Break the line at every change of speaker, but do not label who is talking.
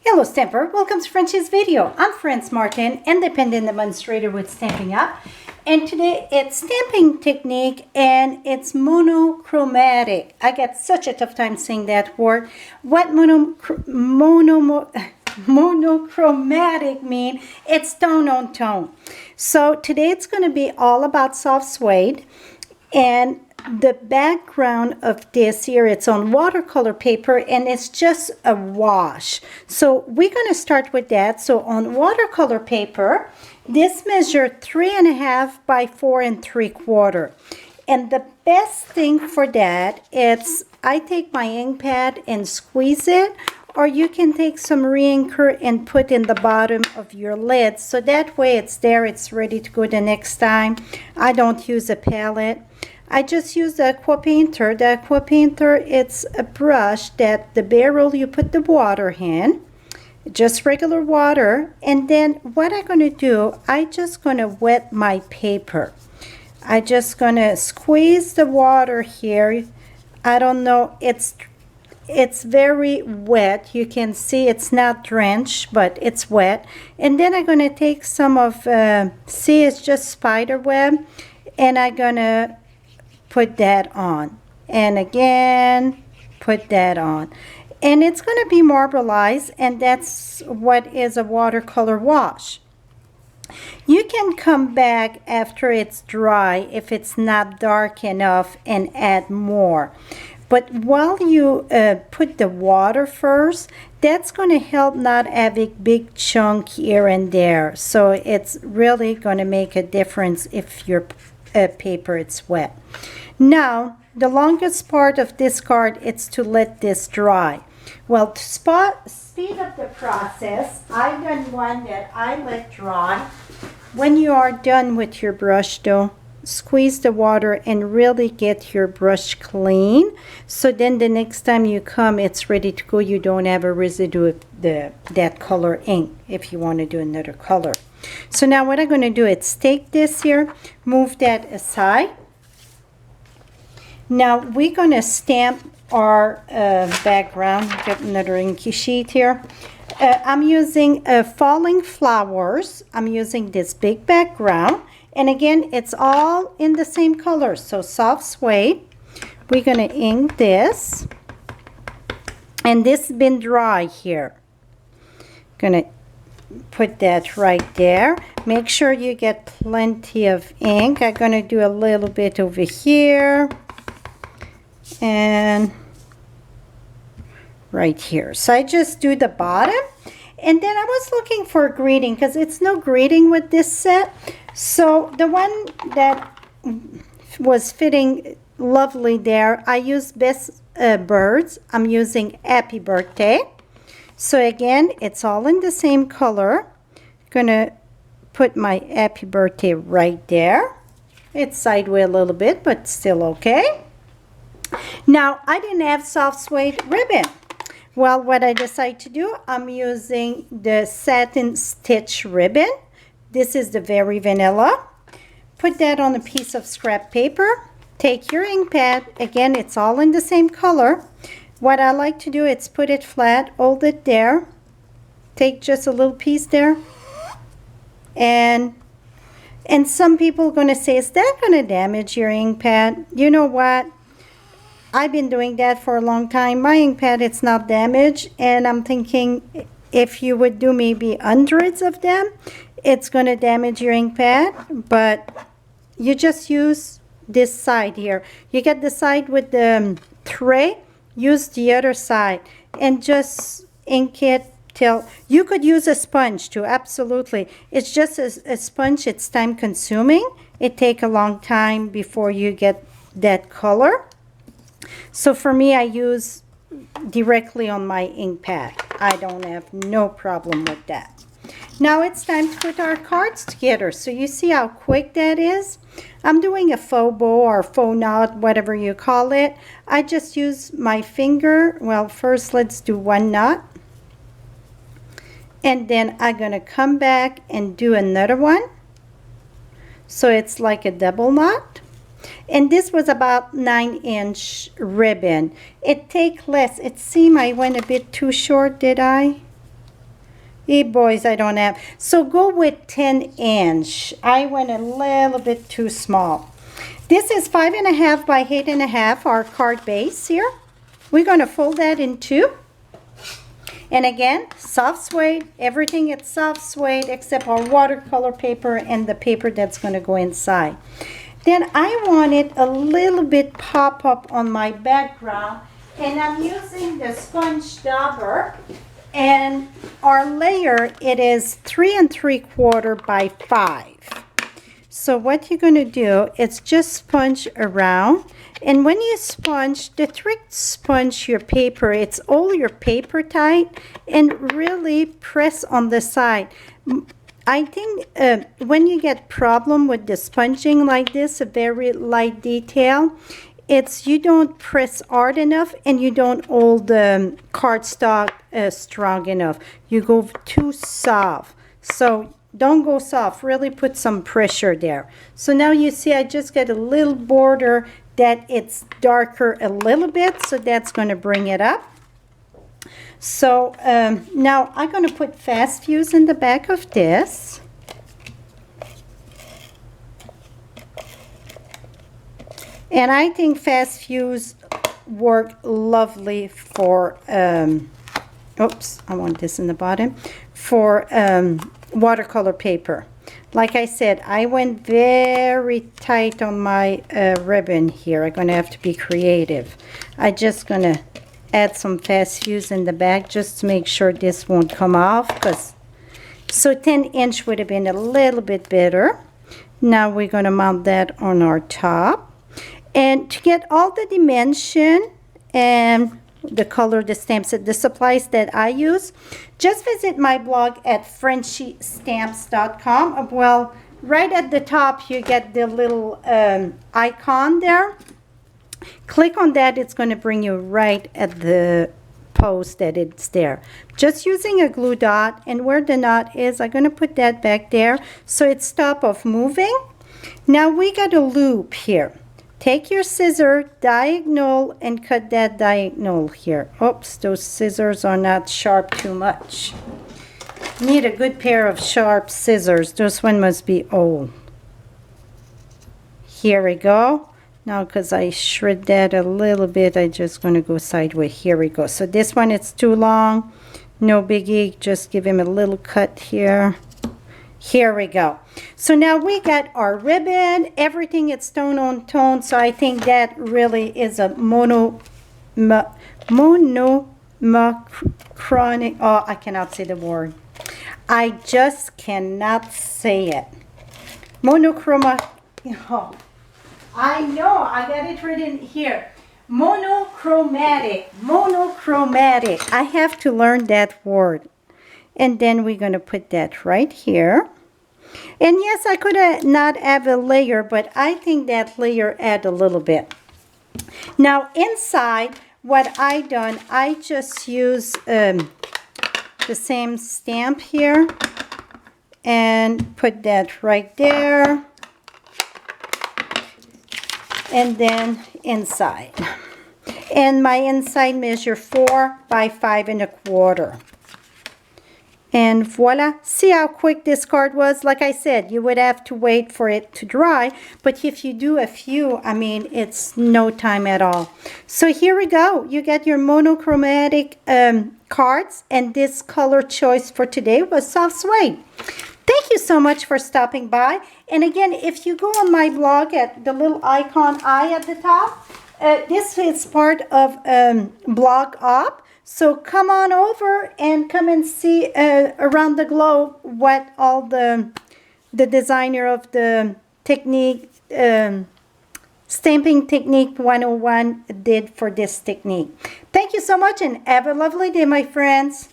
Hello Stamper, welcome to French's video. I'm France Martin, independent demonstrator with Stampin' Up. And today it's stamping technique and it's monochromatic. I get such a tough time saying that word. What monochromatic mean? It's tone on tone. So today it's going to be all about soft suede, and the background of this here, it's on watercolor paper and it's just a wash. So we're going to start with that. So on watercolor paper, this measured 3.5 by 4 3/4. And the best thing for that, it's I take my ink pad and squeeze it, or you can take some re-inker and put in the bottom of your lid. So that way it's there, it's ready to go the next time. I don't use a palette. I just use the aqua painter. The aqua painter, it's a brush that the barrel you put the water in, just regular water. And then what I'm going to do, I just going to wet my paper. I just going to squeeze the water here. I don't know, it's very wet. You can see it's not drenched, but it's wet. And then I'm going to take some of, see, it's just spider web, and I'm going to put that on, and again put that on, and it's going to be marbleized, and that's what is a watercolor wash. You can come back after it's dry if it's not dark enough and add more, but while you put the water first, that's going to help not having big chunk here and there. So it's really going to make a difference if your paper is wet. Now, the longest part of this card is to let this dry. Well, to speed up the process, I've done one that I let dry. When you are done with your brush though, squeeze the water and really get your brush clean. So then the next time you come, it's ready to go. You don't have a residue of that color ink if you want to do another color. So now what I'm going to do is take this here, move that aside. Now we're going to stamp our background. Get another inky sheet here. I'm using Falling Flowers. I'm using this big background. And again, it's all in the same color. So soft suede. We're going to ink this. And this has been dry here. Going to put that right there. Make sure you get plenty of ink. I'm going to do a little bit over here and right here. So I just do the bottom, and then I was looking for a greeting because it's no greeting with this set. So the one that was fitting lovely there, I used Best Birds. I'm using Happy Birthday. So again, it's all in the same color. Gonna put my Happy Birthday right there. It's sideways a little bit, but still okay. Now, I didn't have soft suede ribbon. Well, what I decided to do, I'm using the satin stitch ribbon. This is the very vanilla. Put that on a piece of scrap paper. Take your ink pad. Again, it's all in the same color. What I like to do is put it flat, hold it there, take just a little piece there, and some people are going to say, is that going to damage your ink pad? You know what? I've been doing that for a long time. My ink pad, it's not damaged, and I'm thinking if you would do maybe hundreds of them, it's going to damage your ink pad, but you just use this side here. You get the side with the tray, use the other side, and just ink it till you could use a sponge too. Absolutely, it's just a sponge. It's time consuming. It takes a long time before you get that color. So for me, I use directly on my ink pad. I don't have no problem with that. Now it's time to put our cards together. So you see how quick that is? I'm doing a faux bow or faux knot, whatever you call it. I just use my finger. Well, first let's do one knot. And then I'm going to come back and do another one. So it's like a double knot. And this was about 9-inch ribbon. It take less. It seemed I went a bit too short, did I? boys, I don't have. So go with 10-inch. I went a little bit too small. This is 5.5 by 8.5, our card base here. We're going to fold that in two. And again, soft suede, everything is soft suede except our watercolor paper and the paper that's going to go inside. Then I want it a little bit pop up on my background, and I'm using the sponge dauber, and our layer, it is 3 3/4 by 5. So what you're going to do is just sponge around. And when you sponge, the trick sponge your paper, it's all your paper tight, and really press on the side. I think when you get problem with the sponging like this, a very light detail, it's you don't press hard enough and you don't hold the cardstock strong enough. You go too soft. So don't go soft, really put some pressure there. So now you see I just get a little border that it's darker a little bit, so that's going to bring it up. So now I'm going to put fast fuse in the back of this. And I think fast fuse work lovely for, oops, I want this in the bottom, for watercolor paper. Like I said, I went very tight on my ribbon here. I'm going to have to be creative. I'm just going to add some fast fuse in the back just to make sure this won't come off. So 10-inch would have been a little bit better. Now we're going to mount that on our top. And to get all the dimension and the color, the stamps, the supplies that I use, just visit my blog at FrenchieStamps.com. Well, right at the top you get the little icon there. Click on that, it's going to bring you right at the post that it's there. Just using a glue dot, and where the knot is, I'm going to put that back there so it stops of moving. Now we got a loop here. Take your scissor, diagonal, and cut that diagonal here. Oops, those scissors are not sharp too much. Need a good pair of sharp scissors. This one must be old. Here we go. Now, because I shred that a little bit, I'm just going to go sideways. Here we go. So this one, it's too long. No biggie. Just give him a little cut here. Here we go. So now we got our ribbon. Everything is tone on tone. So I think that really is a monochromatic. Oh, I cannot say the word. I just cannot say it. Monochromatic. Oh, I know. I got it written here. Monochromatic. Monochromatic. I have to learn that word. And then we're going to put that right here. And yes, I could not have a layer, but I think that layer add a little bit. Now inside, what I done, I just use the same stamp here and put that right there. And then inside. And my inside measure 4 by 5 1/4. And voila, see how quick this card was? Like I said, you would have to wait for it to dry, but if you do a few, I mean, it's no time at all. So here we go. You get your monochromatic cards, and this color choice for today was soft suede. Thank you so much for stopping by. And again, if you go on my blog at the little icon eye at the top, this is part of Blog Up. So come on over and come and see around the globe what all the designer of the technique, Stamping Technique 101 did for this technique. Thank you so much and have a lovely day, my friends.